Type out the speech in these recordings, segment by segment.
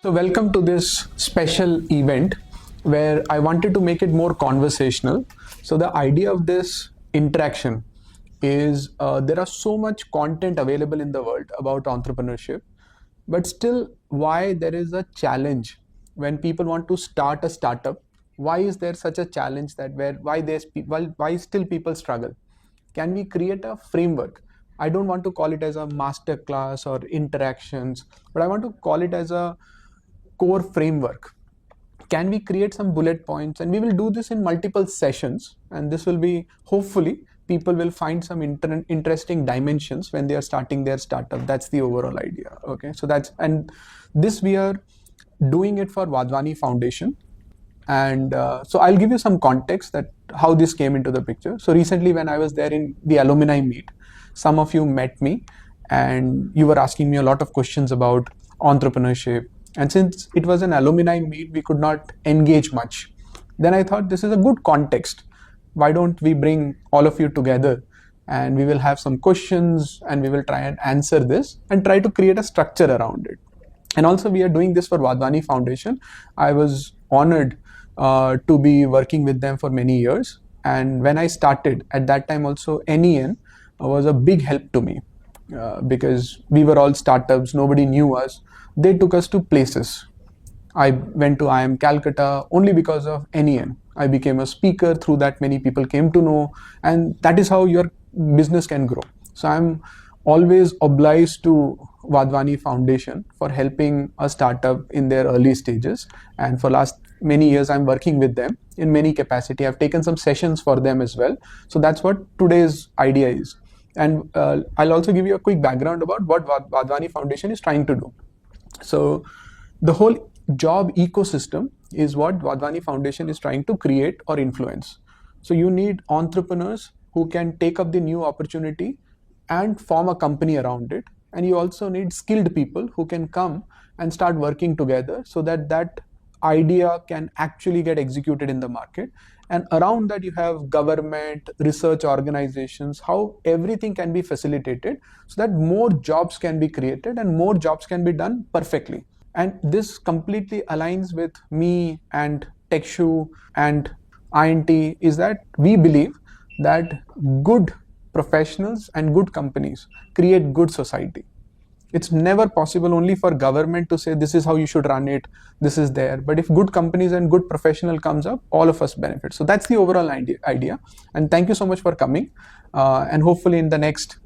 So, welcome to this special event where I wanted to make it more conversational. So, the idea of this interaction is there are so much content available in the world about entrepreneurship, but still, why there is a challenge when people want to start a startup? Why is there such a challenge that why still people struggle? Can we create a framework? I don't want to call it as a master class or interactions, but I want to call it as a core framework. Can we create some bullet points? And we will do this in multiple sessions, and this will be, hopefully people will find some interesting dimensions when they are starting their startup. That's the overall idea. Okay, so that's, and this we are doing it for Wadhwani Foundation. And so I'll give you some context that how this came into the picture. So recently when I was there in the alumni meet, some of you met me and you were asking me a lot of questions about entrepreneurship. And since it was an alumni meet, we could not engage much. Then I thought this is a good context. Why don't we bring all of you together and we will have some questions and we will try and answer this and try to create a structure around it. And also we are doing this for Wadhwani Foundation. I was honored to be working with them for many years. And when I started, at that time also, NEN was a big help to me because we were all startups, nobody knew us. They took us to places. I went to IIM Calcutta only because of NEN. I became a speaker, through that many people came to know, and that is how your business can grow. So I'm always obliged to Wadhwani Foundation for helping a startup in their early stages, and for last many years I'm working with them in many capacity. I've taken some sessions for them as well. So that's what today's idea is. And I'll also give you a quick background about what Wadhwani Foundation is trying to do. So the whole job ecosystem is what Wadhwani Foundation is trying to create or influence. So you need entrepreneurs who can take up the new opportunity and form a company around it. And you also need skilled people who can come and start working together so that that idea can actually get executed in the market. And around that you have government, research organizations, how everything can be facilitated so that more jobs can be created and more jobs can be done perfectly. And this completely aligns with me and TechShu and INT, is that we believe that good professionals and good companies create good society. It's never possible only for government to say this is how you should run it, this is there. But if good companies and good professional comes up, all of us benefit. So that's the overall idea. And thank you so much for coming. And hopefully in the next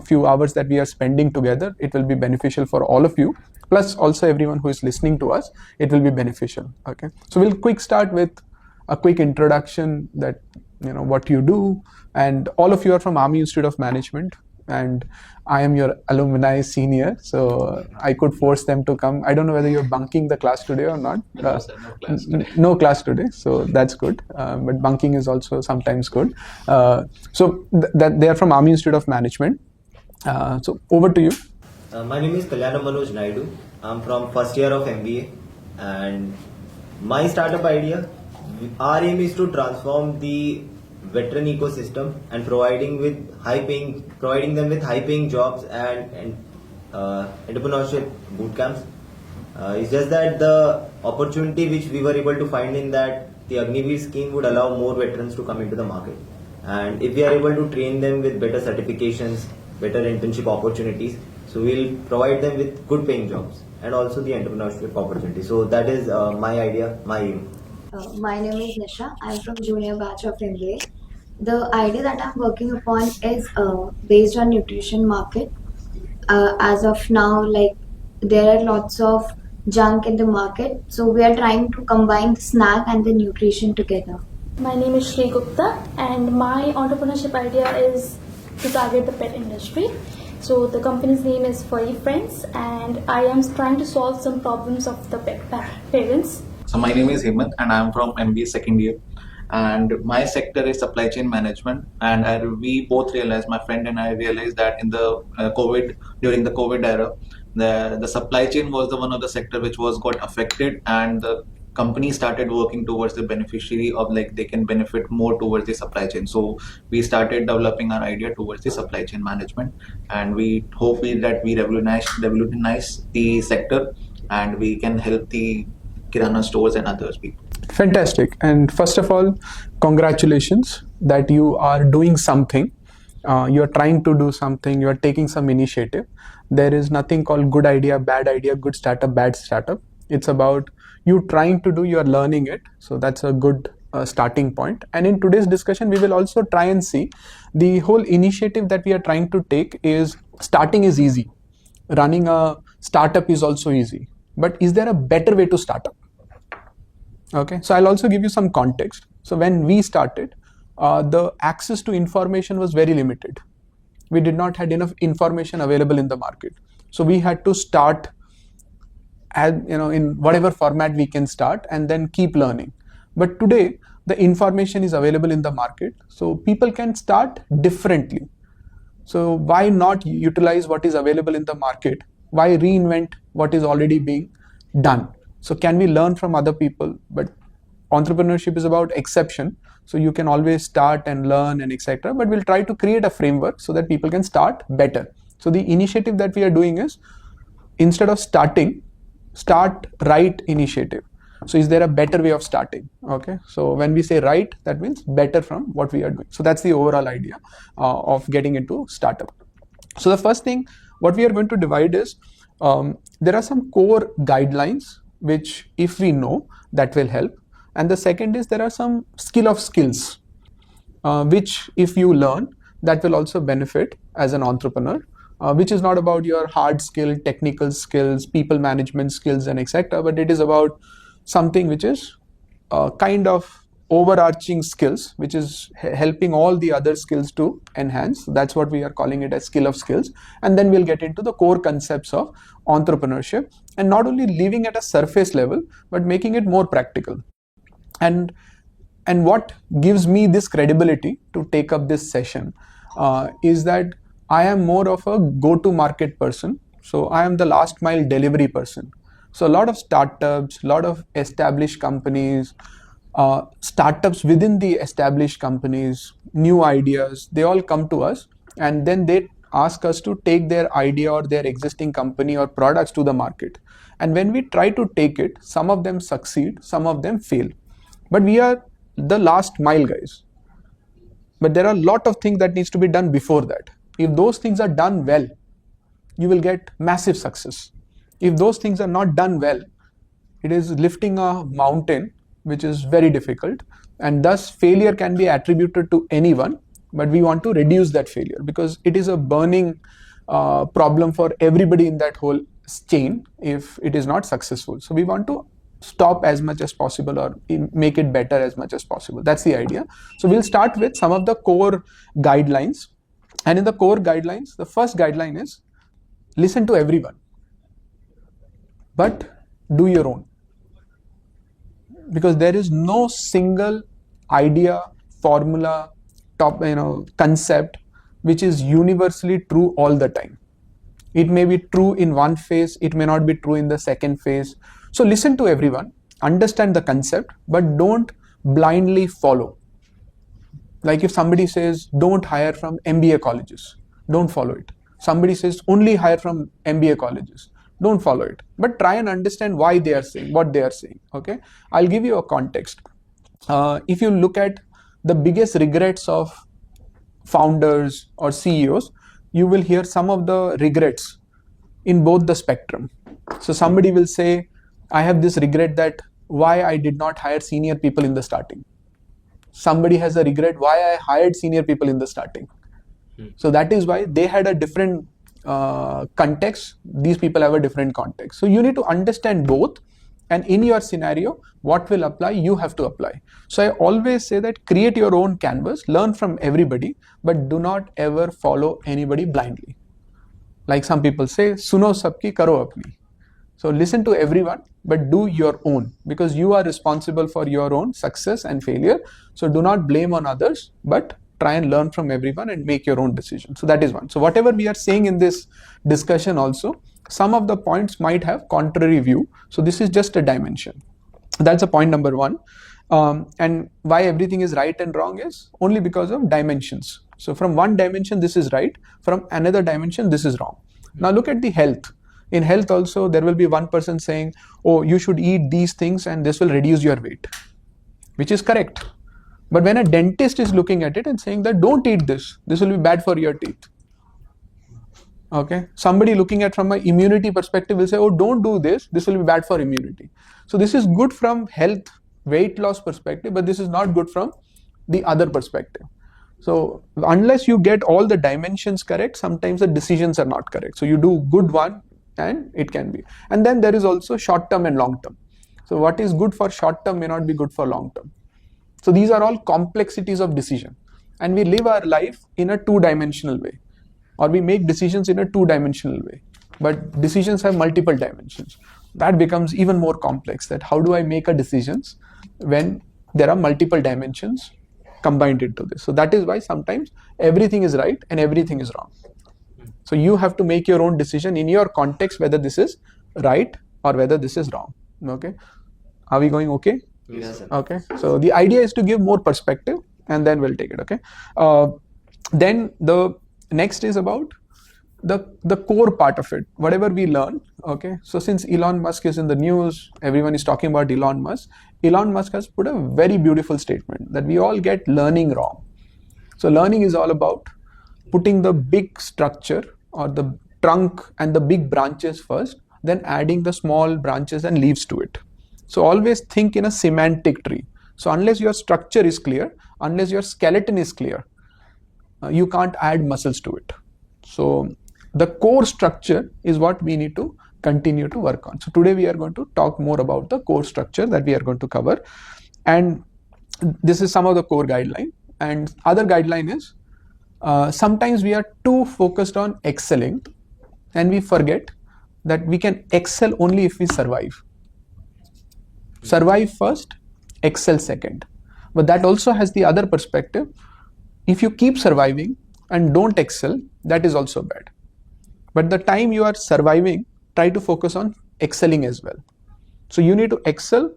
few hours that we are spending together, it will be beneficial for all of you. Plus also everyone who is listening to us, it will be beneficial. Okay. So we'll quick start with a quick introduction that what you do. And all of you are from Army Institute of Management. And I am your alumni senior, so I could force them to come. I don't know whether you're bunking the class today or not. No, sir, no class today. No class today, so that's good. But bunking is also sometimes good. So that they are from Army Institute of Management. So over to you. My name is Kalyana Manoj Naidu. I'm from first year of MBA, and my startup idea, our aim is to transform the veteran ecosystem and providing them with high-paying jobs and entrepreneurship boot camps. It's just that the opportunity which we were able to find in that the Agniveer scheme would allow more veterans to come into the market, and if we are able to train them with better certifications, better internship opportunities, so we'll provide them with good-paying jobs and also the entrepreneurship opportunity. So that is my idea, my aim. My name is Nisha. I'm from junior batch of MBA. The idea that I'm working upon is based on nutrition market. As of now, like there are lots of junk in the market, so we are trying to combine the snack and the nutrition together. My name is Shri Gupta, and my entrepreneurship idea is to target the pet industry. So the company's name is Furry Friends, and I am trying to solve some problems of the pet parents. So my name is Hemant and I'm from MBA second year, and my sector is supply chain management. And we both realized, my friend and I realized, that in the during the COVID era, the supply chain was the one of the sector which was got affected, and the company started working towards the beneficiary of, like, they can benefit more towards the supply chain. So we started developing our idea towards the supply chain management, and we hope that we revolutionize the sector and we can help the kirana stores and others people. Fantastic. And first of all, congratulations that you are doing something. You are trying to do something, you are taking some initiative. There is nothing called good idea, good startup, bad startup. It's about you trying to do, you are learning it. So that's a good starting point. And in today's discussion, we will also try and see the whole initiative that we are trying to take is starting is easy. Running a startup is also easy. But is there a better way to start up? Okay, so I'll also give you some context. So when we started, the access to information was very limited. We did not had enough information available in the market. So we had to start in whatever format we can start and then keep learning. But today the information is available in the market, so people can start differently. So why not utilize what is available in the market? Why reinvent what is already being done? So can we learn from other people? But entrepreneurship is about exception. So you can always start and learn and etc. But we'll try to create a framework so that people can start better. So the initiative that we are doing is, instead of starting, start right initiative. So is there a better way of starting? Okay, so when we say right, that means better from what we are doing. So that's the overall idea of getting into startup. So the first thing what we are going to divide is, there are some core guidelines which if we know, that will help. And the second is there are some skills which if you learn, that will also benefit as an entrepreneur, which is not about your hard skill, technical skills, people management skills and etc., but it is about something which is kind of overarching skills, which is helping all the other skills to enhance. That's what we are calling it as skill of skills. And then we'll get into the core concepts of entrepreneurship, and not only living at a surface level, but making it more practical. And what gives me this credibility to take up this session is that I am more of a go-to-market person. So I am the last mile delivery person. So a lot of startups, a lot of established companies, startups within the established companies, new ideas, they all come to us and then they ask us to take their idea or their existing company or products to the market. And when we try to take it, some of them succeed, some of them fail. But we are the last mile guys. But there are a lot of things that needs to be done before that. If those things are done well, you will get massive success. If those things are not done well, it is lifting a mountain, which is very difficult, and thus failure can be attributed to anyone. But we want to reduce that failure because it is a burning problem for everybody in that whole chain if it is not successful. So we want to stop as much as possible or make it better as much as possible. That's the idea. So we'll start with some of the core guidelines. And in the core guidelines, the first guideline is listen to everyone, but do your own. Because there is no single idea, formula, concept which is universally true all the time. It may be true in one phase, it may not be true in the second phase. So listen to everyone, understand the concept, but don't blindly follow. Like if somebody says don't hire from MBA colleges, don't follow it. Somebody says only hire from MBA colleges, don't follow it. But try and understand why they are saying what they are saying. Okay, I'll give you a context. If you look at the biggest regrets of founders or CEOs, you will hear some of the regrets in both the spectrum. So somebody will say, I have this regret that why I did not hire senior people in the starting. Somebody has a regret why I hired senior people in the starting. So that is why they had a different context. These people have a different context. So you need to understand both, and in your scenario, what will apply, you have to apply. So I always say that create your own canvas, learn from everybody, but do not ever follow anybody blindly. Like some people say, suno sabki, karo apni. So listen to everyone, but do your own, because you are responsible for your own success and failure. So do not blame on others, but try and learn from everyone and make your own decision. So that is one. So whatever we are saying in this discussion also, some of the points might have contrary view. So this is just a dimension. That's a point number one. And why everything is right and wrong is only because of dimensions. So from one dimension, this is right. From another dimension, this is wrong. Now look at the health. In health also, there will be one person saying, oh, you should eat these things and this will reduce your weight, which is correct. But when a dentist is looking at it and saying that don't eat this will be bad for your teeth. Okay, somebody looking at from an immunity perspective will say, oh, don't do this will be bad for immunity. So this is good from health, weight loss perspective, but this is not good from the other perspective. So unless you get all the dimensions correct, sometimes the decisions are not correct. So you do good one and it can be. And then there is also short term and long term. So what is good for short term may not be good for long term. So these are all complexities of decision. And we live our life in a two-dimensional way, or we make decisions in a two-dimensional way. But decisions have multiple dimensions. That becomes even more complex, that how do I make a decisions when there are multiple dimensions combined into this. So that is why sometimes everything is right and everything is wrong. So you have to make your own decision in your context whether this is right or whether this is wrong. Okay, are we going okay? Yes, sir. Okay, so the idea is to give more perspective and then we'll take it. Okay, then the next is about the core part of it, whatever we learn. Okay, so since Elon Musk is in the news, everyone is talking about Elon Musk. Elon Musk has put a very beautiful statement that we all get learning wrong. So learning is all about putting the big structure or the trunk and the big branches first, then adding the small branches and leaves to it. So always think in a semantic tree. So unless your structure is clear, unless your skeleton is clear, you can't add muscles to it. So the core structure is what we need to continue to work on. So today we are going to talk more about the core structure that we are going to cover. And this is some of the core guideline. And other guideline is sometimes we are too focused on excelling and we forget that we can excel only if we survive. Survive first, excel second. But that also has the other perspective. If you keep surviving and don't excel, that is also bad. But the time you are surviving, try to focus on excelling as well. So you need to excel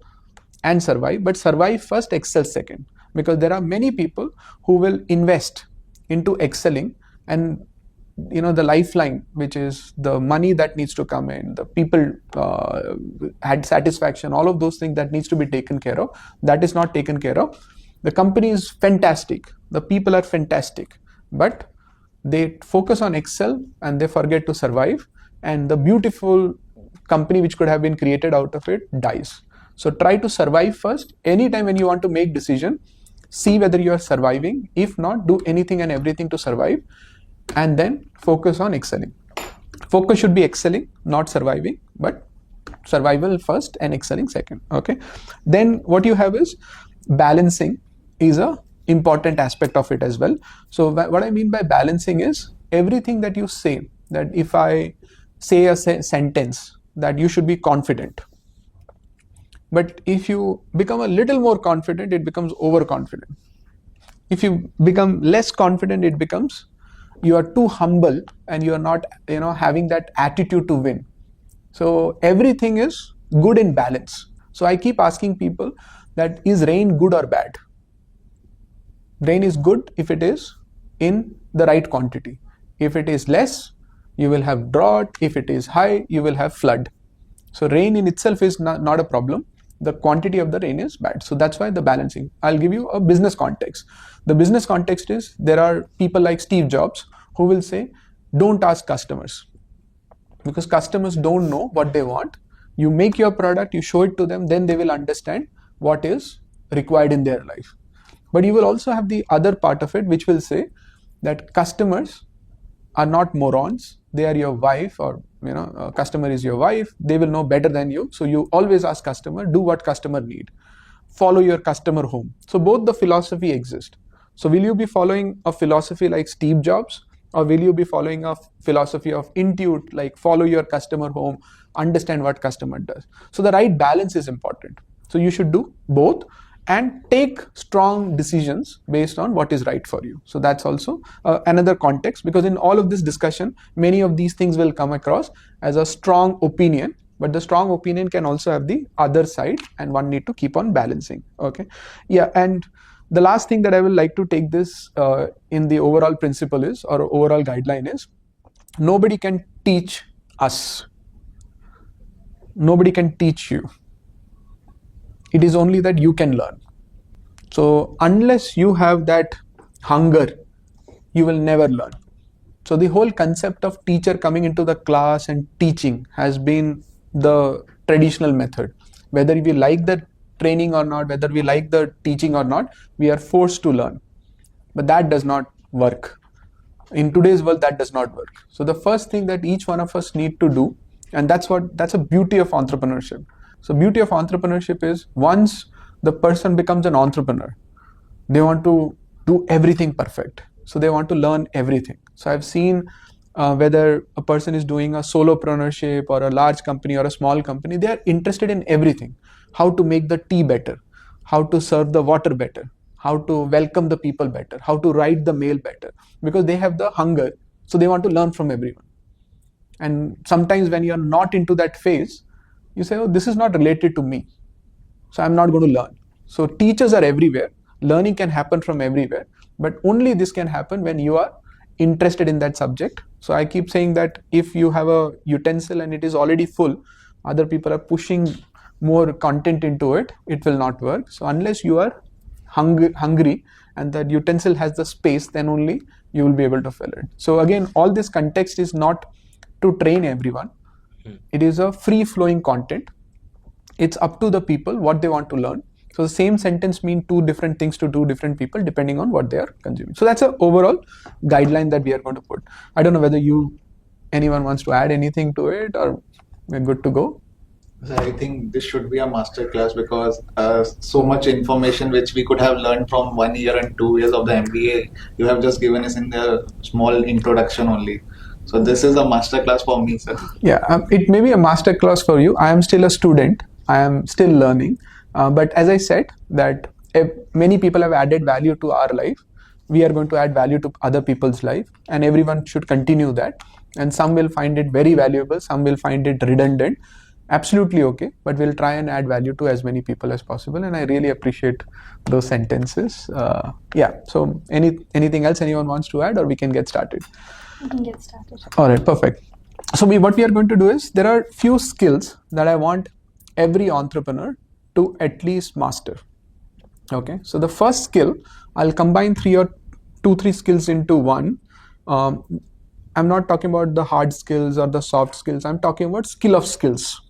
and survive, but survive first, excel second. Because there are many people who will invest into excelling, and the lifeline, which is the money that needs to come in, the people had satisfaction, all of those things that needs to be taken care of, that is not taken care of. The company is fantastic, the people are fantastic, but they focus on excel and they forget to survive, and the beautiful company which could have been created out of it dies. So try to survive first. Anytime when you want to make decision, see whether you are surviving. If not, do anything and everything to survive, and then focus on excelling. Focus should be excelling, not surviving, but survival first and excelling second. Okay, then what you have is balancing is a important aspect of it as well. So what I mean by balancing is everything that you say, that if I say a sentence that you should be confident, but if you become a little more confident, it becomes overconfident. If you become less confident, it becomes you are too humble and you are not having that attitude to win. So everything is good in balance. So I keep asking people that is rain good or bad? Rain is good if it is in the right quantity. If it is less, you will have drought. If it is high, you will have flood. So rain in itself is not a problem. The quantity of the rain is bad. So that's why the balancing. I'll give you a business context. The business context is there are people like Steve Jobs who will say, don't ask customers, because customers don't know what they want. You make your product, you show it to them, then they will understand what is required in their life. But you will also have the other part of it, which will say that customers are not morons. They are your wife, or customer is your wife. They will know better than you. So you always ask customer, do what customer need. Follow your customer home. So both the philosophy exist. So will you be following a philosophy like Steve Jobs, or will you be following a philosophy of Intuit, like follow your customer home, understand what customer does? So the right balance is important. So you should do both and take strong decisions based on what is right for you. So that's also another context, because in all of this discussion, many of these things will come across as a strong opinion, but the strong opinion can also have the other side, and one need to keep on balancing. Okay, yeah. And the last thing that I would like to take this in the overall principle is, or overall guideline is, nobody can teach us. nobody can teach you. It is only that you can learn. So unless you have that hunger, you will never learn. So the whole concept of teacher coming into the class and teaching has been the traditional method. Whether we like the training or not, whether we like the teaching or not, we are forced to learn. But that does not work. In today's world, that does not work. So the first thing that each one of us need to do, and that's a beauty of entrepreneurship. So beauty of entrepreneurship is once the person becomes an entrepreneur, they want to do everything perfect, so they want to learn everything. So I've seen whether a person is doing a solopreneurship or a large company or a small company, they are interested in everything. How to make the tea better, how to serve the water better, how to welcome the people better, how to write the mail better, because they have the hunger, so they want to learn from everyone. And sometimes when you're not into that phase, you say, oh, this is not related to me, so I'm not going to learn. So teachers are everywhere, learning can happen from everywhere, but only this can happen when you are interested in that subject. So I keep saying that if you have a utensil and it is already full, other people are pushing more content into it, it will not work. So unless you are hungry and that utensil has the space, then only you will be able to fill it. So again, all this context is not to train everyone. It is a free flowing content. It's up to the people what they want to learn. So the same sentence mean two different things to two different people depending on what they are consuming. So that's an overall guideline that we are going to put. I don't know whether anyone wants to add anything to it, or we're good to go. I think this should be a master class because so much information which we could have learned from 1 year and 2 years of the MBA, you have just given us in the small introduction only. So this is a master class for me, sir. Yeah, it may be a master class for you. I am still a student. I am still learning. But as I said, that if many people have added value to our life, we are going to add value to other people's life, and everyone should continue that. And some will find it very valuable, some will find it redundant. Absolutely okay, but we'll try and add value to as many people as possible. And I really appreciate those sentences. Yeah. So anything else anyone wants to add, or we can get started? We can get started. All right, perfect. So what we are going to do is, there are few skills that I want every entrepreneur to at least master. Okay, so the first skill, I'll combine three skills into one. I'm not talking about the hard skills or the soft skills. I'm talking about skill of skills,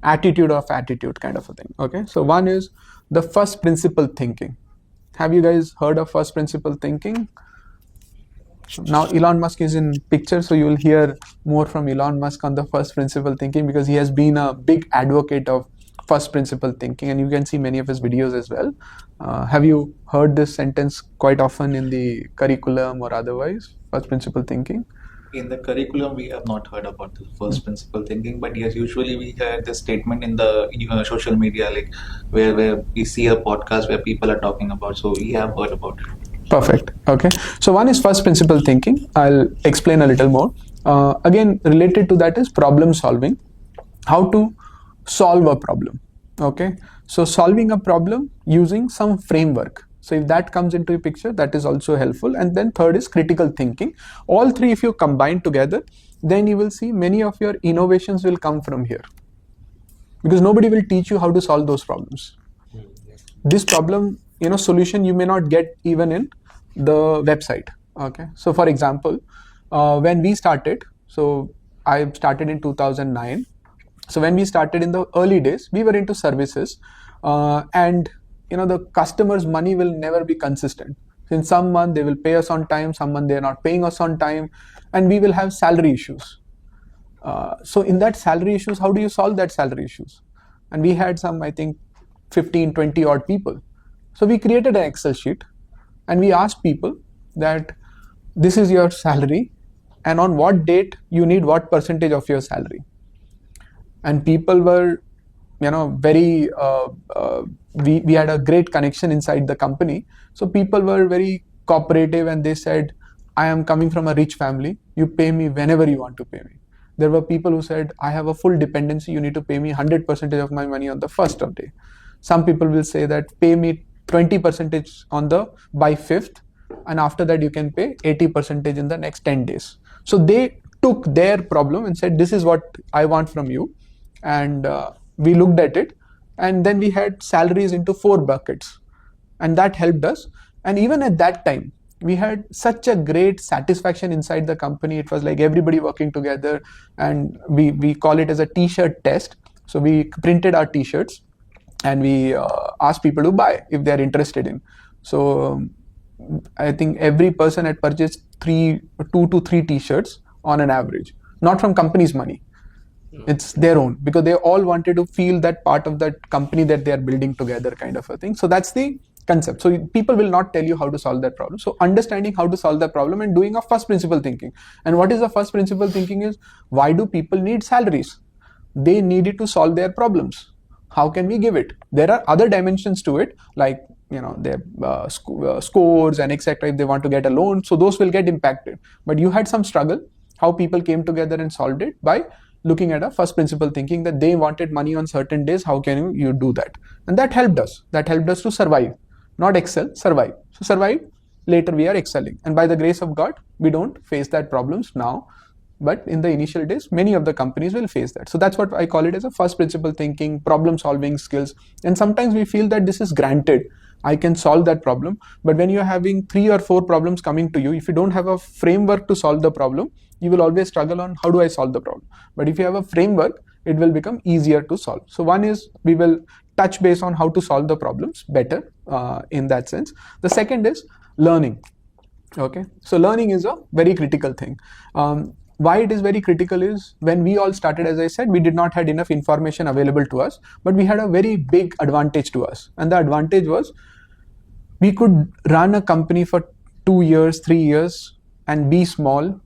attitude of attitude kind of a thing. Okay, so one is the first principle thinking. Have you guys heard of first principle thinking? Now Elon Musk is in picture, so you will hear more from Elon Musk on the first principle thinking, because he has been a big advocate of first principle thinking, and you can see many of his videos as well. Have you heard this sentence quite often in the curriculum or otherwise, first principle thinking? In the curriculum, we have not heard about the first principle thinking, but yes, usually we hear this statement in the social media, like where we see a podcast where people are talking about. So we have heard about it. Perfect. Okay. So one is first principle thinking. I'll explain a little more. Again, related to that is problem solving. How to solve a problem. Okay. So solving a problem using some framework. So if that comes into a picture, that is also helpful. And then third is critical thinking. All three, if you combine together, then you will see many of your innovations will come from here. Because nobody will teach you how to solve those problems. This problem, solution you may not get even in the website. Okay. So for example, when we started, so I started in 2009. So when we started in the early days, we were into services, and the customer's money will never be consistent. In some month they will pay us on time, some month they are not paying us on time, and we will have salary issues. So in that salary issues, how do you solve that salary issues? And we had some, I think, 15, 20 odd people. So we created an Excel sheet and we asked people that this is your salary and on what date you need what percentage of your salary. And people were, very, we had a great connection inside the company. So people were very cooperative and they said, I am coming from a rich family. You pay me whenever you want to pay me. There were people who said, I have a full dependency. You need to pay me 100% of my money on the first of day. Some people will say that pay me 20% by 5th, and after that you can pay 80% in the next 10 days. So they took their problem and said, this is what I want from you. and we looked at it, and then we had salaries into 4 buckets, and that helped us. And even at that time, we had such a great satisfaction inside the company. It was like everybody working together, and we call it as a t-shirt test. So we printed our t-shirts, and we asked people to buy if they're interested in. So I think every person had purchased 2 to 3 t-shirts on an average, not from company's money. It's their own, because they all wanted to feel that part of that company that they are building together, kind of a thing. So that's the concept. So people will not tell you how to solve that problem. So understanding how to solve that problem and doing a first principle thinking. And what is the first principle thinking is, why do people need salaries? They need it to solve their problems. How can we give it? There are other dimensions to it, like their scores and etc. If they want to get a loan, so those will get impacted. But you had some struggle. How people came together and solved it by looking at a first principle thinking, that they wanted money on certain days. How can you do that? And that helped us. That helped us to survive, not excel, survive. So survive. Later we are excelling, and by the grace of God, we don't face that problems now. But in the initial days, many of the companies will face that. So that's what I call it as a first principle thinking, problem solving skills. And sometimes we feel that this is granted, I can solve that problem. But when you're having 3 or 4 problems coming to you, if you don't have a framework to solve the problem, you will always struggle on how do I solve the problem. But if you have a framework, it will become easier to solve. So one is, we will touch base on how to solve the problems better in that sense. The second is learning. Okay, so learning is a very critical thing. Why it is very critical is, when we all started, as I said, we did not have enough information available to us, but we had a very big advantage to us. And the advantage was, we could run a company for 2 years, 3 years and be small.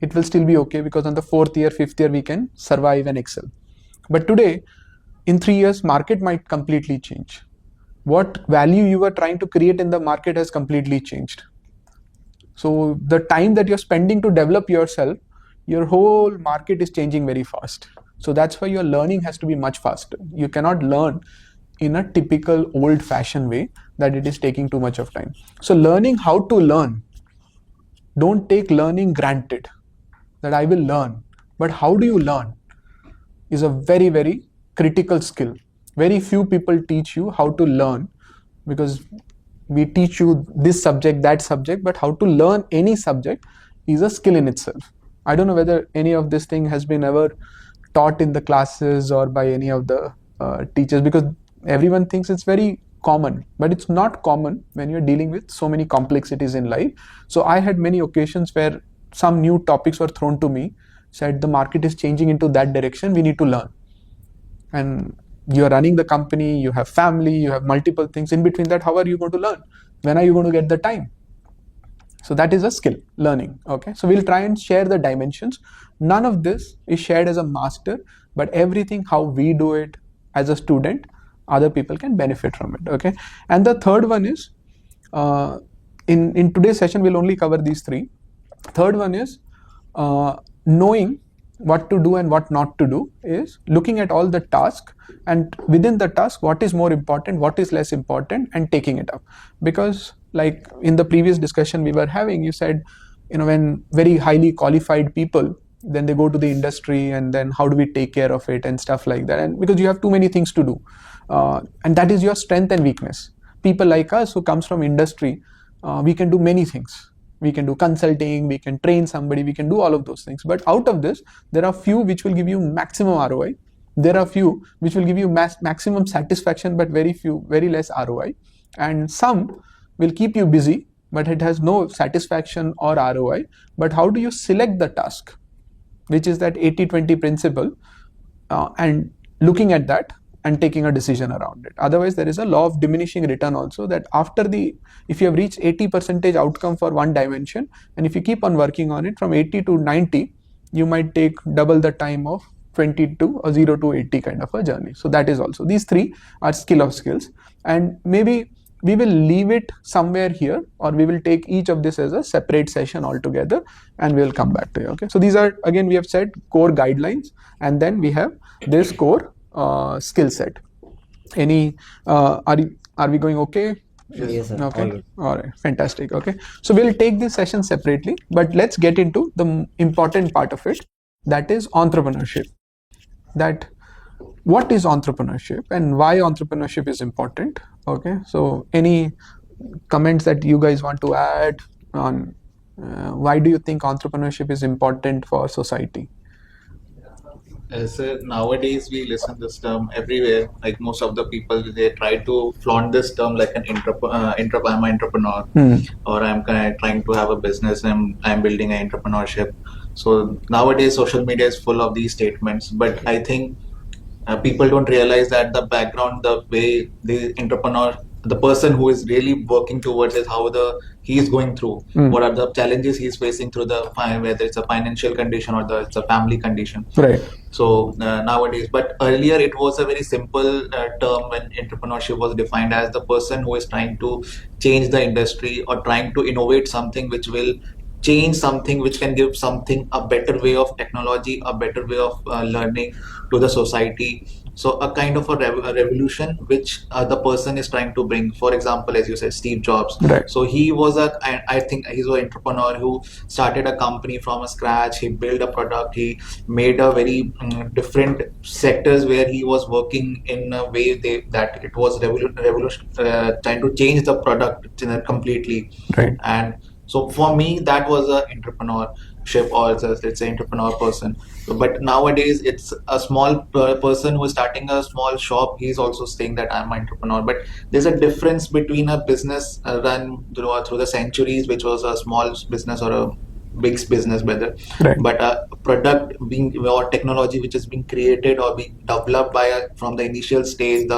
It will still be okay, because on the 4th year, 5th year, we can survive and excel. But today, in 3 years, market might completely change. What value you were trying to create in the market has completely changed. So the time that you're spending to develop yourself, your whole market is changing very fast. So that's why your learning has to be much faster. You cannot learn in a typical old-fashioned way, that it is taking too much of time. So learning how to learn, don't take learning granted, that I will learn. But how do you learn is a very, very critical skill. Very few people teach you how to learn, because we teach you this subject, that subject, but how to learn any subject is a skill in itself. I don't know whether any of this thing has been ever taught in the classes or by any of the teachers, because everyone thinks it's very common, but it's not common when you're dealing with so many complexities in life. So I had many occasions where some new topics were thrown to me, said the market is changing into that direction, we need to learn. And you're running the company, you have family, you have multiple things in between that. How are you going to learn? When are you going to get the time? So that is a skill, learning. Okay, so we'll try and share the dimensions. None of this is shared as a master, but everything how we do it as a student, other people can benefit from it. Okay, and the third one is, in today's session we'll only cover these 3. Third one is knowing what to do and what not to do, is looking at all the tasks, and within the task, what is more important, what is less important, and taking it up. Because like in the previous discussion we were having, you said, when very highly qualified people, then they go to the industry, and then how do we take care of it and stuff like that. And because you have too many things to do, and that is your strength and weakness. People like us who comes from industry, we can do many things. We can do consulting, we can train somebody, we can do all of those things. But out of this, there are few which will give you maximum ROI. There are few which will give you maximum satisfaction, but very less ROI. And some will keep you busy, but it has no satisfaction or ROI. But how do you select the task, which is that 80-20 principle, and looking at that and taking a decision around it. Otherwise, there is a law of diminishing return also, that if you have reached 80% outcome for one dimension, and if you keep on working on it from 80 to 90, you might take double the time of 20 to or 0 to 80 kind of a journey. So that is also, these 3 are skill of skills. And maybe we will leave it somewhere here, or we will take each of this as a separate session altogether, and we'll come back to you. Okay, so these are, again, we have said core guidelines, and then we have this core skill set. Any are we going okay? Yes, sir. Okay, all right, fantastic. Okay, so we'll take this session separately, but let's get into the important part of it, that is entrepreneurship. That what is entrepreneurship and why entrepreneurship is important. Okay, so any comments that you guys want to add on why do you think entrepreneurship is important for society? So nowadays we listen this term everywhere. Like most of the people, they try to flaunt this term like an I'm an entrepreneur, or I'm kind of trying to have a business and I'm building an entrepreneurship. So nowadays social media is full of these statements. But I think people don't realize that the background, the way the entrepreneur, the person who is really working towards it, how he is going through, what are the challenges he's facing through whether it's a financial condition or it's a family condition. Right. So nowadays, but earlier it was a very simple term when entrepreneurship was defined as the person who is trying to change the industry or trying to innovate something which will change something, which can give something a better way of technology, a better way of learning to the society. So a kind of a revolution which the person is trying to bring. For example, as you said, Steve Jobs. Right. So he was I think he's an entrepreneur who started a company from a scratch. He built a product. He made a very different sectors where he was working in a way that it was revolution, trying to change the product completely. Right. And so for me, that was a entrepreneurship, or let's say entrepreneur person. But nowadays, it's a small person who is starting a small shop. He's also saying that I'm an entrepreneur. But there's a difference between a business run through the centuries, which was a small business or a big business, whether, Right. but a product being or technology which is being created or being developed from the initial stage,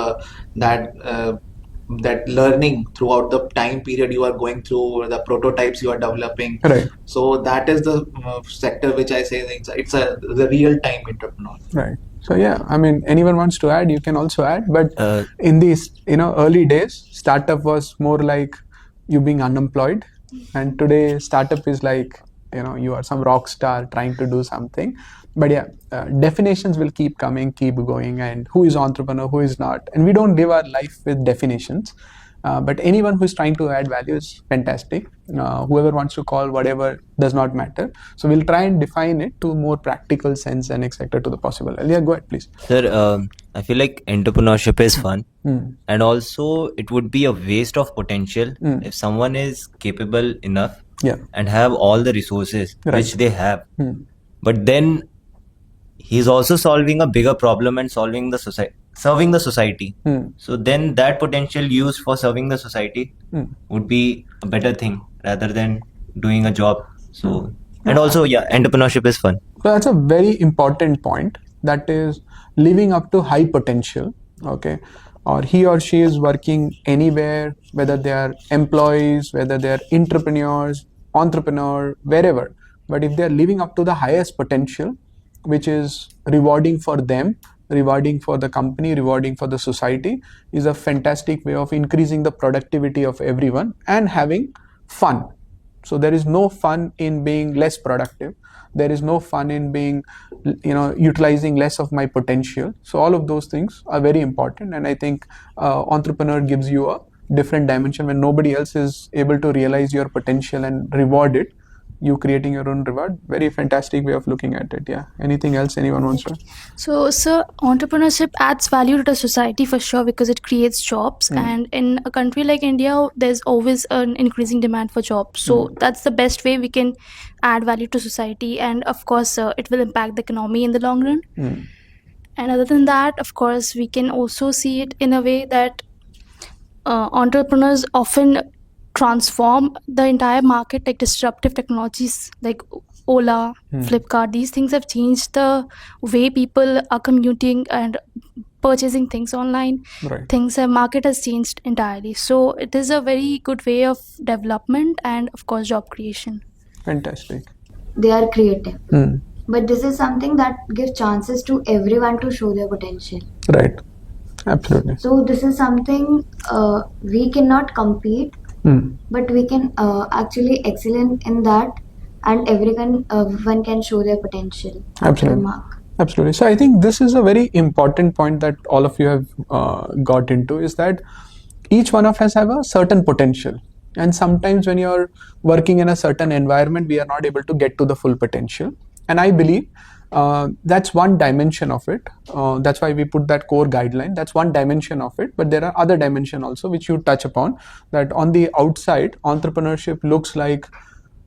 that learning throughout the time period you are going through, the prototypes you are developing. Right. So that is the sector which I say it's the real time entrepreneur. Right. So yeah, I mean, anyone wants to add, you can also add. But in these, early days, startup was more like you being unemployed, and today startup is like you are some rock star trying to do something. But yeah, definitions will keep coming, keep going, and who is entrepreneur, who is not, and we don't live our life with definitions. But anyone who is trying to add value is fantastic. Whoever wants to call whatever does not matter. So we'll try and define it to more practical sense and etc. to the possible. Yeah, go ahead, please. Sir, I feel like entrepreneurship is fun, and also it would be a waste of potential if someone is capable enough and have all the resources which they have, but then he's also solving a bigger problem and serving the society. So then that potential used for serving the society would be a better thing rather than doing a job. So and also entrepreneurship is fun. So that's a very important point. That is living up to high potential. Okay, or he or she is working anywhere, whether they are employees, whether they are entrepreneur, wherever. But if they are living up to the highest potential, which is rewarding for them, rewarding for the company, rewarding for the society, is a fantastic way of increasing the productivity of everyone and having fun. So there is no fun in being less productive. There is no fun in being, utilizing less of my potential. So all of those things are very important. And I think entrepreneur gives you a different dimension when nobody else is able to realize your potential and reward it. You creating your own reward. Very fantastic way of looking at it. Yeah. Anything else anyone wants to? So, sir, entrepreneurship adds value to the society for sure because it creates jobs. And in a country like India, there's always an increasing demand for jobs. So that's the best way we can add value to society. And of course, it will impact the economy in the long run. And other than that, of course, we can also see it in a way that entrepreneurs often transform the entire market, like disruptive technologies like Ola, Flipkart. These things have changed the way people are commuting and purchasing things online. Right. Market has changed entirely. So it is a very good way of development and of course job creation. Fantastic. They are creative. But this is something that gives chances to everyone to show their potential. Right. Absolutely. So this is something we cannot compete, but we can actually excel in that, and everyone one can show their potential. Absolutely. Absolutely. So I think this is a very important point that all of you have got into, is that each one of us have a certain potential. And sometimes when you're working in a certain environment, we are not able to get to the full potential. And I believe That's one dimension of it. That's why we put that core guideline. That's one dimension of it. But there are other dimensions also which you touch upon. That on the outside, entrepreneurship looks like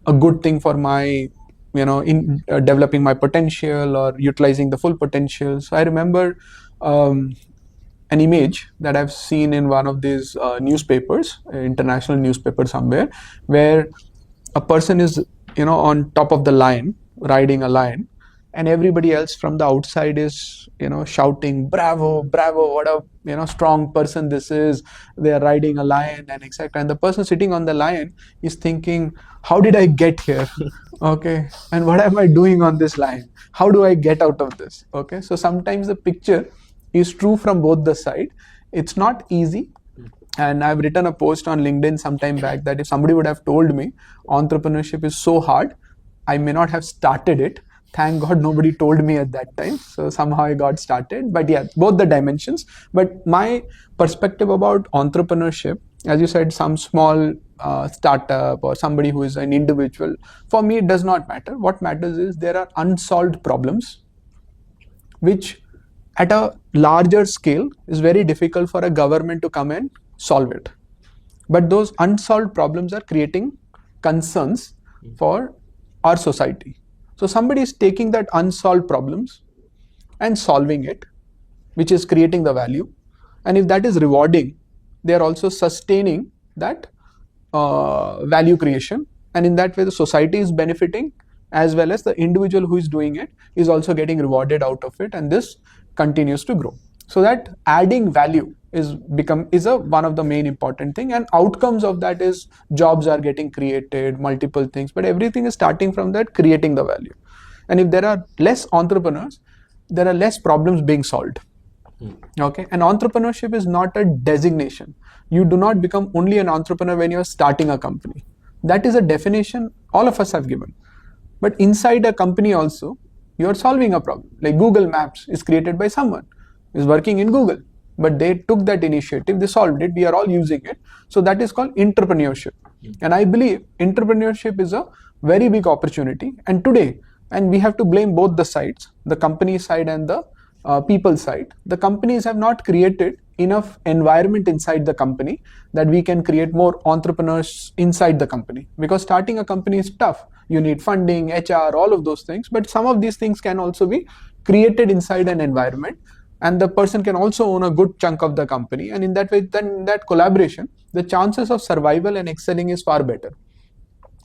a good thing for my, in developing my potential or utilizing the full potential. So I remember an image that I've seen in one of these newspapers, international newspaper somewhere, where a person is, on top of the lion, riding a lion, and everybody else from the outside is, shouting, "Bravo, bravo! What a strong person this is! They are riding a lion," and etc. And the person sitting on the lion is thinking, "How did I get here? Okay, and what am I doing on this lion? How do I get out of this?" Okay, so sometimes the picture is true from both the side. It's not easy. And I've written a post on LinkedIn some time back that if somebody would have told me entrepreneurship is so hard, I may not have started it. Thank God nobody told me at that time. So somehow I got started. But yeah, both the dimensions. But my perspective about entrepreneurship, as you said, some small startup or somebody who is an individual, for me, it does not matter. What matters is there are unsolved problems which at a larger scale is very difficult for a government to come and solve it. But those unsolved problems are creating concerns for our society. So somebody is taking that unsolved problems and solving it, which is creating the value. And if that is rewarding, they are also sustaining that value creation. And in that way, the society is benefiting, as well as the individual who is doing it is also getting rewarded out of it. And this continues to grow. So that adding value is one of the main important thing, and outcomes of that is jobs are getting created, multiple things, but everything is starting from that creating the value. And if there are less entrepreneurs, there are less problems being solved. Okay, and entrepreneurship is not a designation. You do not become only an entrepreneur when you're starting a company. That is a definition all of us have given. But inside a company also, you're solving a problem. Like Google Maps is created by someone who is working in Google, but they took that initiative, they solved it, we are all using it. So that is called entrepreneurship. And I believe entrepreneurship is a very big opportunity. And today, and we have to blame both the sides, the company side and the people side. The companies have not created enough environment inside the company that we can create more entrepreneurs inside the company, because starting a company is tough. You need funding, HR, all of those things, but some of these things can also be created inside an environment, and the person can also own a good chunk of the company, and in that way, then in that collaboration, the chances of survival and excelling is far better.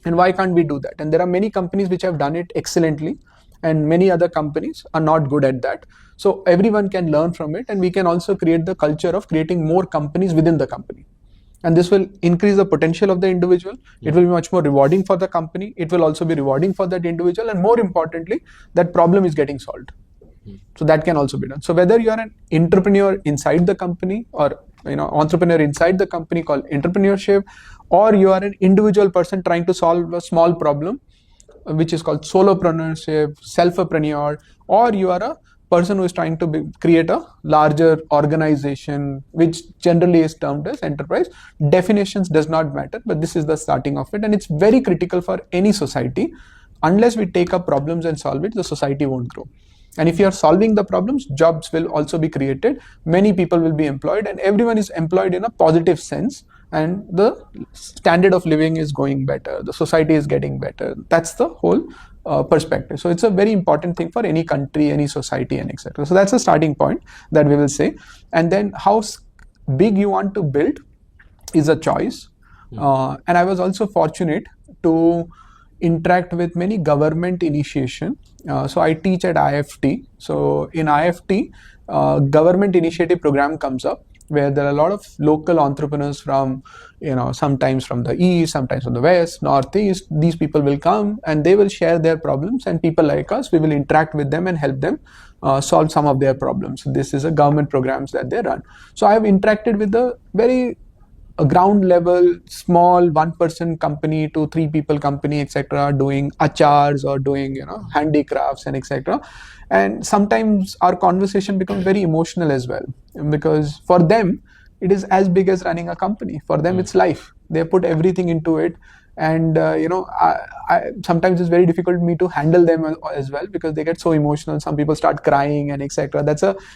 And why can't we do that? And there are many companies which have done it excellently, and many other companies are not good at that. So everyone can learn from it, and we can also create the culture of creating more companies within the company. And this will increase the potential of the individual. It will be much more rewarding for the company. It will also be rewarding for that individual, and more importantly, that problem is getting solved. So that can also be done. So whether you are an entrepreneur inside the company, or entrepreneur inside the company called entrepreneurship, or you are an individual person trying to solve a small problem, which is called solopreneurship, selfpreneur, or you are a person who is trying to create a larger organization, which generally is termed as enterprise. Definitions does not matter, but this is the starting of it, and it's very critical for any society. Unless we take up problems and solve it, the society won't grow. And if you are solving the problems, jobs will also be created, many people will be employed, and everyone is employed in a positive sense, and the standard of living is going better, the society is getting better. That's the whole perspective. So it's a very important thing for any country, any society, and etc. So that's the starting point that we will say. And then how big you want to build is a choice. And I was also fortunate to interact with many government initiation. So I teach at IFT. So in IFT, government initiative program comes up, where there are a lot of local entrepreneurs from, sometimes from the east, sometimes from the west, northeast. These people will come and they will share their problems, and people like us, we will interact with them and help them solve some of their problems. This is a government programs that they run. So I have interacted with the very ground level, small 1-person company to 3-people company, etc., doing achars or doing handicrafts and etc. And sometimes our conversation becomes very emotional as well, because for them it is as big as running a company. For them it's life. They put everything into it, and sometimes it's very difficult for me to handle them as well, because they get so emotional. Some people start crying and etc.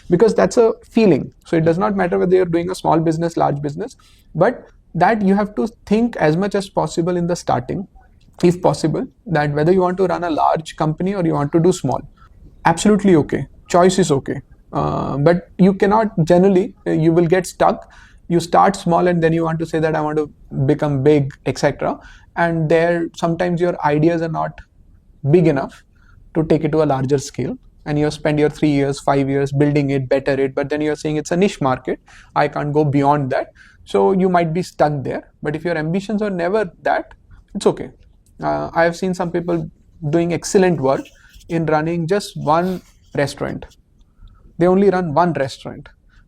Because that's a feeling. So it does not matter whether you're doing a small business, large business, but that you have to think as much as possible in the starting, if possible, that whether you want to run a large company or you want to do small, absolutely okay, choice is okay. But you cannot generally, you will get stuck. You start small and then you want to say that I want to become big, etc. And there sometimes your ideas are not big enough to take it to a larger scale, and you spend your 3 years, 5 years building it, better it, but then you're saying it's a niche market, I can't go beyond that. So you might be stuck there. But if your ambitions are never that, it's okay. I have seen some people doing excellent work in running just one restaurant. They only run one restaurant.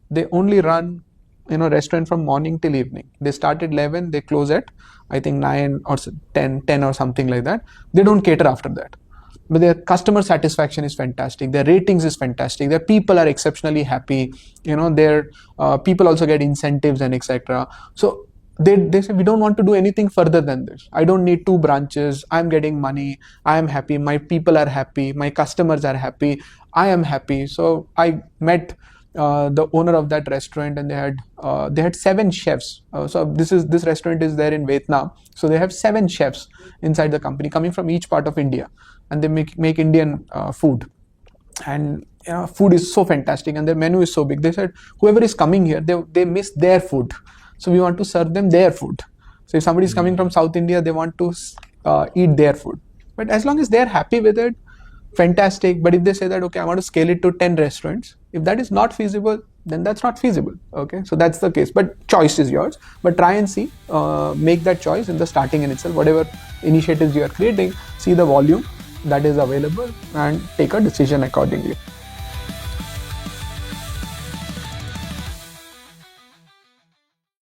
They only run restaurant from morning till evening. They start at 11, they close at I think 9 or 10 or something like that. They don't cater after that. But their customer satisfaction is fantastic, their ratings is fantastic, their people are exceptionally happy, their people also get incentives and etc. So they say we don't want to do anything further than this. I don't need 2 branches, I'm getting money, I am happy, my people are happy, my customers are happy, I am happy. So I met the owner of that restaurant, and they had 7 chefs. So this restaurant is there in Vietnam. So they have 7 chefs inside the company coming from each part of India, and they make Indian food. And food is so fantastic, and their menu is so big. They said whoever is coming here, they miss their food, so we want to serve them their food. So if somebody is coming from South India, they want to eat their food. But as long as they're happy with it, fantastic. But if they say that okay, I want to scale it to 10 restaurants, if that is not feasible, then that's not feasible. Okay, so that's the case. But choice is yours. But try and see, make that choice in the starting in itself. Whatever initiatives you are creating, see the volume that is available and take a decision accordingly.